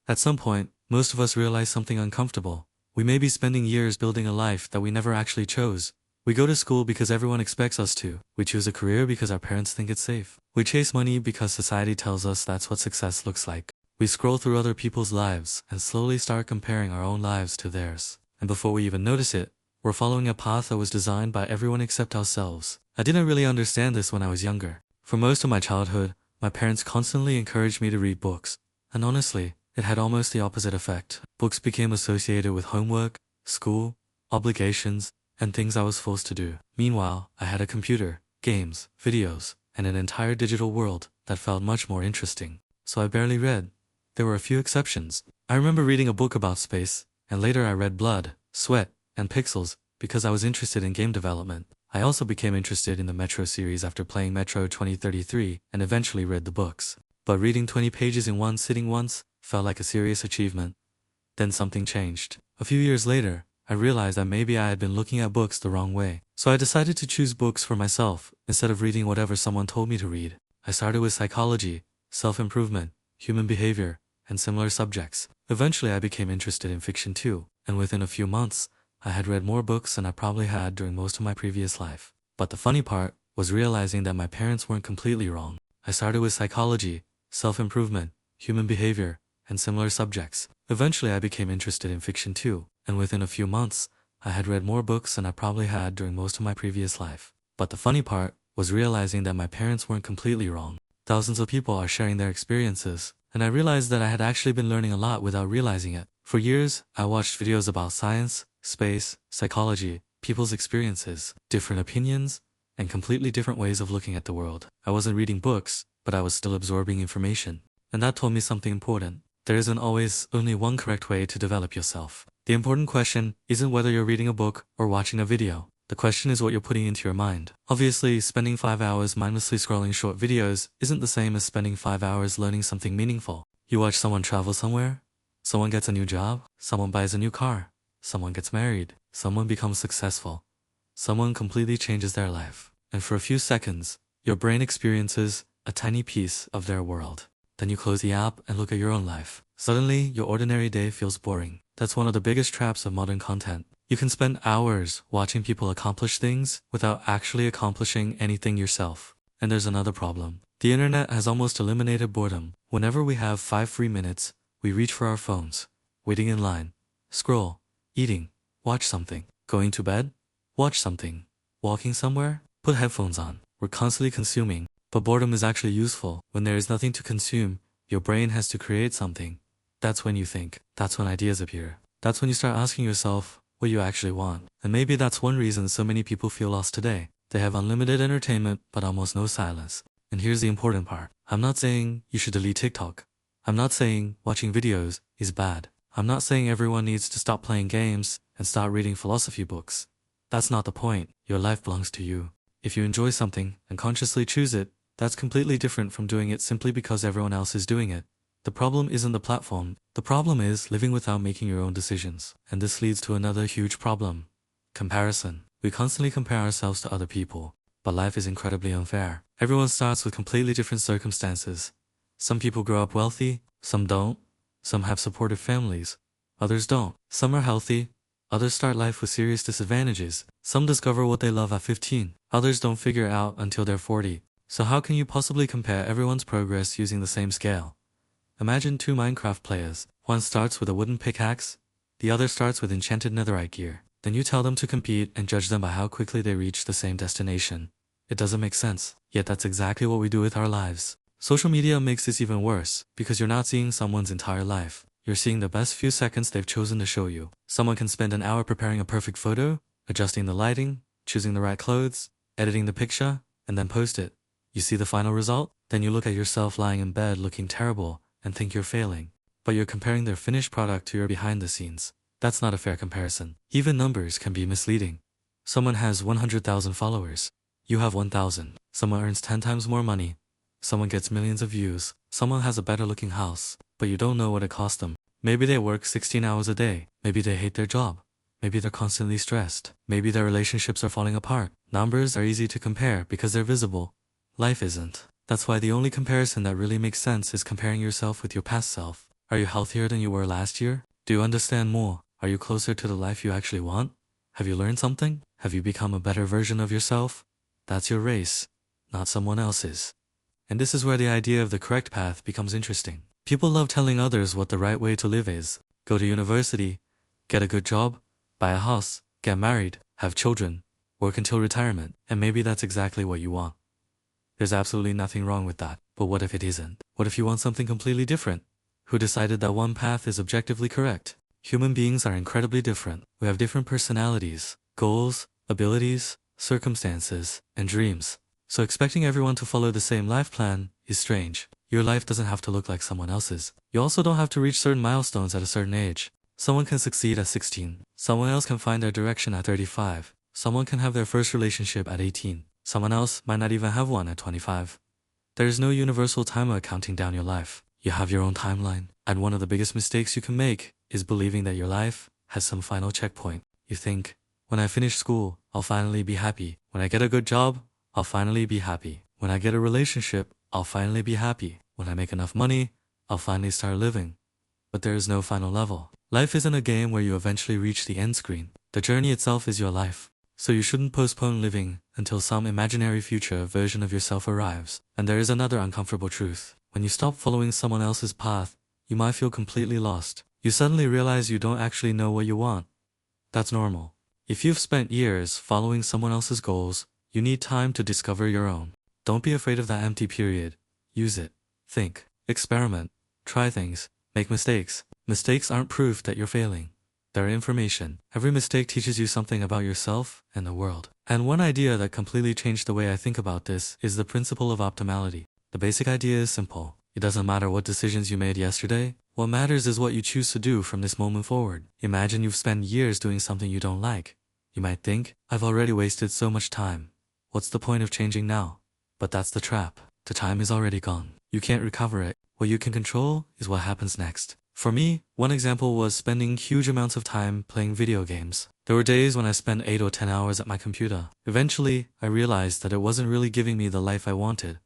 At some point, most of us realize something uncomfortable. We may be spending years building a life that we never actually chose. We go to school because everyone expects us to. We choose a career because our parents think it's safe. We chase money because society tells us that's what success looks like. We scroll through other people's lives and slowly start comparing our own lives to theirs. And before we even notice it, we're following a path that was designed by everyone except ourselves. I didn't really understand this when I was younger. For most of my childhood, my parents constantly encouraged me to read books. And honestly, it had almost the opposite effect. Books became associated with homework, school, obligations, and things I was forced to do. Meanwhile, I had a computer, games, videos, and an entire digital world that felt much more interesting. So I barely read. There were a few exceptions. I remember reading a book about space, and later I read Blood, Sweat, and Pixels because I was interested in game development. I also became interested in the Metro series after playing Metro 2033 and eventually read the books. But reading 20 pages in one sitting once felt like a serious achievement. Then something changed. A few years later, I realized that maybe I had been looking at books the wrong way. So I decided to choose books for myself instead of reading whatever someone told me to read. I started with psychology, self-improvement, human behavior, and similar subjects. Eventually I became interested in fiction too, and within a few months, I had read more books than I probably had during most of my previous life. But the funny part was realizing that my parents weren't completely wrong. I started with psychology, self-improvement, human behavior, and similar subjects. Eventually I became interested in fiction too, and within a few months, I had read more books than I probably had during most of my previous life. But the funny part was realizing that my parents weren't completely wrong. Thousands of people are sharing their experiences, and I realized that I had actually been learning a lot without realizing it. For years, I watched videos about science, space, psychology, people's experiences, different opinions, and completely different ways of looking at the world. I wasn't reading books, but I was still absorbing information. And that told me something important. There isn't always only one correct way to develop yourself. The important question isn't whether you're reading a book or watching a video. The question is what you're putting into your mind. Obviously, spending 5 hours mindlessly scrolling short videos isn't the same as spending 5 hours learning something meaningful. You watch someone travel somewhere, someone gets a new job, someone buys a new car, someone gets married, someone becomes successful, someone completely changes their life. And for a few seconds, your brain experiences a tiny piece of their world. Then you close the app and look at your own life. Suddenly, your ordinary day feels boring. That's one of the biggest traps of modern content. You can spend hours watching people accomplish things without actually accomplishing anything yourself. And there's another problem. The internet has almost eliminated boredom. Whenever we have 5 free minutes, we reach for our phones, waiting in line, scroll, eating, watch something, going to bed, watch something, walking somewhere, put headphones on. We're constantly consuming. But boredom is actually useful. When there is nothing to consume, your brain has to create something. That's when you think. That's when ideas appear. That's when you start asking yourself what you actually want. And maybe that's one reason so many people feel lost today. They have unlimited entertainment, but almost no silence. And here's the important part. I'm not saying you should delete TikTok. I'm not saying watching videos is bad. I'm not saying everyone needs to stop playing games and start reading philosophy books. That's not the point. Your life belongs to you. If you enjoy something and consciously choose it, that's completely different from doing it simply because everyone else is doing it. The problem isn't the platform. The problem is living without making your own decisions. And this leads to another huge problem. Comparison. We constantly compare ourselves to other people. But life is incredibly unfair. Everyone starts with completely different circumstances. Some people grow up wealthy, some don't. Some have supportive families, others don't. Some are healthy, others start life with serious disadvantages. Some discover what they love at 15, others don't figure it out until they're 40. So how can you possibly compare everyone's progress using the same scale? Imagine 2 Minecraft players. One starts with a wooden pickaxe, the other starts with enchanted netherite gear. Then you tell them to compete and judge them by how quickly they reach the same destination. It doesn't make sense. Yet that's exactly what we do with our lives. Social media makes this even worse, because you're not seeing someone's entire life. You're seeing the best few seconds they've chosen to show you. Someone can spend an hour preparing a perfect photo, adjusting the lighting, choosing the right clothes, editing the picture, and then post it. You see the final result? Then you look at yourself lying in bed looking terrible and think you're failing. But you're comparing their finished product to your behind the scenes. That's not a fair comparison. Even numbers can be misleading. Someone has 100,000 followers. You have 1,000. Someone earns 10 times more money. Someone gets millions of views. Someone has a better looking house, but you don't know what it cost them. Maybe they work 16 hours a day. Maybe they hate their job. Maybe they're constantly stressed. Maybe their relationships are falling apart. Numbers are easy to compare because they're visible. Life isn't. That's why the only comparison that really makes sense is comparing yourself with your past self. Are you healthier than you were last year? Do you understand more? Are you closer to the life you actually want? Have you learned something? Have you become a better version of yourself? That's your race, not someone else's. And this is where the idea of the correct path becomes interesting. People love telling others what the right way to live is. Go to university, get a good job, buy a house, get married, have children, work until retirement, and maybe that's exactly what you want. There's absolutely nothing wrong with that. But what if it isn't? What if you want something completely different? Who decided that one path is objectively correct? Human beings are incredibly different. We have different personalities, goals, abilities, circumstances, and dreams. So expecting everyone to follow the same life plan is strange. Your life doesn't have to look like someone else's. You also don't have to reach certain milestones at a certain age. Someone can succeed at 16. Someone else can find their direction at 35. Someone can have their first relationship at 18. Someone else might not even have one at 25. There is no universal timer counting down your life. You have your own timeline. And one of the biggest mistakes you can make is believing that your life has some final checkpoint. You think, when I finish school, I'll finally be happy. When I get a good job, I'll finally be happy. When I get a relationship, I'll finally be happy. When I make enough money, I'll finally start living. But there is no final level. Life isn't a game where you eventually reach the end screen. The journey itself is your life. So you shouldn't postpone living until some imaginary future version of yourself arrives. And there is another uncomfortable truth. When you stop following someone else's path, you might feel completely lost. You suddenly realize you don't actually know what you want. That's normal. If you've spent years following someone else's goals, you need time to discover your own. Don't be afraid of that empty period. Use it. Think. Experiment. Try things. Make mistakes. Mistakes aren't proof that you're failing. They're information. Every mistake teaches you something about yourself and the world. And one idea that completely changed the way I think about this is the principle of optimality. The basic idea is simple. It doesn't matter what decisions you made yesterday. What matters is what you choose to do from this moment forward. Imagine you've spent years doing something you don't like. You might think, I've already wasted so much time. What's the point of changing now? But that's the trap. The time is already gone. You can't recover it. What you can control is what happens next. For me, one example was spending huge amounts of time playing video games. There were days when I spent 8 or 10 hours at my computer. Eventually, I realized that it wasn't really giving me the life I wanted.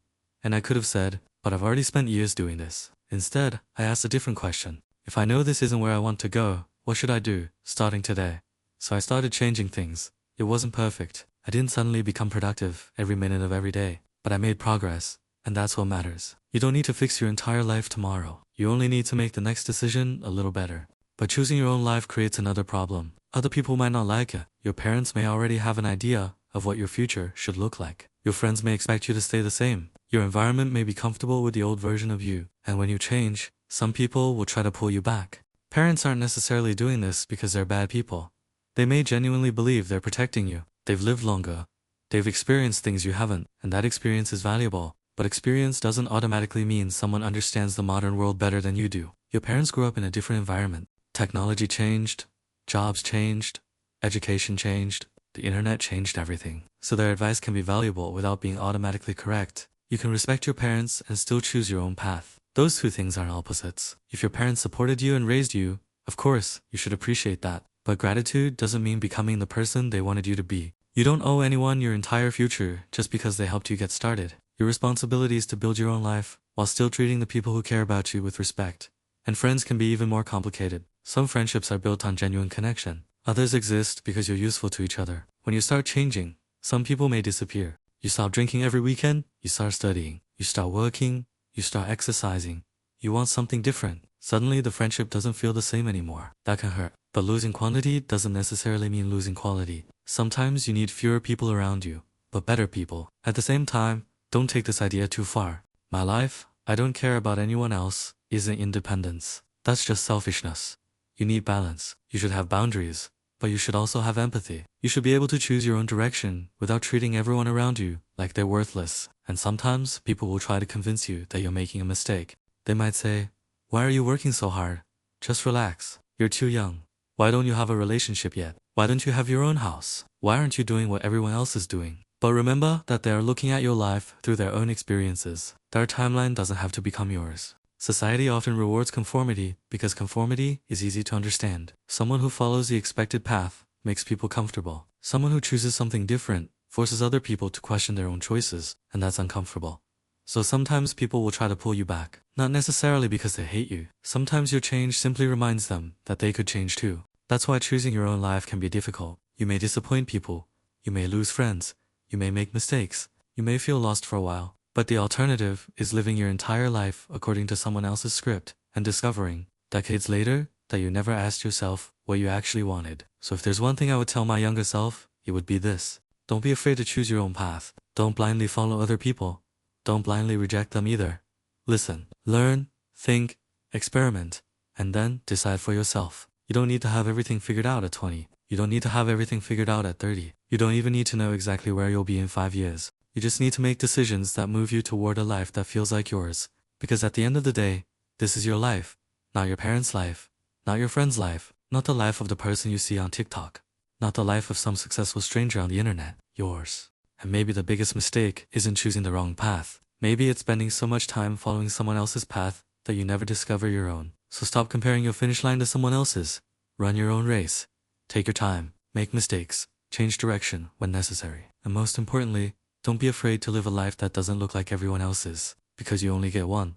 And I could have said, but I've already spent years doing this. Instead, I asked a different question. If I know this isn't where I want to go, what should I do, starting today? So I started changing things. It wasn't perfect. I didn't suddenly become productive every minute of every day. But I made progress. And that's what matters. You don't need to fix your entire life tomorrow. You only need to make the next decision a little better. But choosing your own life creates another problem. Other people might not like it. Your parents may already have an idea of what your future should look like. Your friends may expect you to stay the same. Your environment may be comfortable with the old version of you. And when you change, some people will try to pull you back. Parents aren't necessarily doing this because they're bad people. They may genuinely believe they're protecting you. They've lived longer. They've experienced things you haven't, and that experience is valuable. But experience doesn't automatically mean someone understands the modern world better than you do. Your parents grew up in a different environment. Technology changed, jobs changed, education changed, the internet changed everything. So their advice can be valuable without being automatically correct. You can respect your parents and still choose your own path. Those two things aren't opposites. If your parents supported you and raised you, of course, you should appreciate that. But gratitude doesn't mean becoming the person they wanted you to be. You don't owe anyone your entire future just because they helped you get started. Your responsibility is to build your own life while still treating the people who care about you with respect. And friends can be even more complicated. Some friendships are built on genuine connection. Others exist because you're useful to each other. When you start changing, some people may disappear. You stop drinking every weekend, you start studying. You start working, you start exercising. You want something different. Suddenly the friendship doesn't feel the same anymore. That can hurt. But losing quantity doesn't necessarily mean losing quality. Sometimes you need fewer people around you, but better people. At the same time, don't take this idea too far. My life, I don't care about anyone else, isn't independence. That's just selfishness. You need balance. You should have boundaries, but you should also have empathy. You should be able to choose your own direction without treating everyone around you like they're worthless. And sometimes people will try to convince you that you're making a mistake. They might say, "Why are you working so hard? Just relax. You're too young. Why don't you have a relationship yet? Why don't you have your own house? Why aren't you doing what everyone else is doing?" But remember that they are looking at your life through their own experiences. Their timeline doesn't have to become yours. Society often rewards conformity because conformity is easy to understand. Someone who follows the expected path makes people comfortable. Someone who chooses something different forces other people to question their own choices, and that's uncomfortable. So sometimes people will try to pull you back. Not necessarily because they hate you. Sometimes your change simply reminds them that they could change too. That's why choosing your own life can be difficult. You may disappoint people. You may lose friends. You may make mistakes. You may feel lost for a while. But the alternative is living your entire life according to someone else's script and discovering, decades later, that you never asked yourself what you actually wanted. So if there's one thing I would tell my younger self, it would be this. Don't be afraid to choose your own path. Don't blindly follow other people. Don't blindly reject them either. Listen, learn, think, experiment, and then decide for yourself. You don't need to have everything figured out at 20. You don't need to have everything figured out at 30. You don't even need to know exactly where you'll be in 5 years. You just need to make decisions that move you toward a life that feels like yours. Because at the end of the day, this is your life, not your parents' life, not your friend's life, not the life of the person you see on TikTok, not the life of some successful stranger on the internet, yours. And maybe the biggest mistake isn't choosing the wrong path. Maybe it's spending so much time following someone else's path that you never discover your own. So stop comparing your finish line to someone else's. Run your own race. Take your time. Make mistakes. Change direction when necessary. And most importantly, don't be afraid to live a life that doesn't look like everyone else's, because you only get one.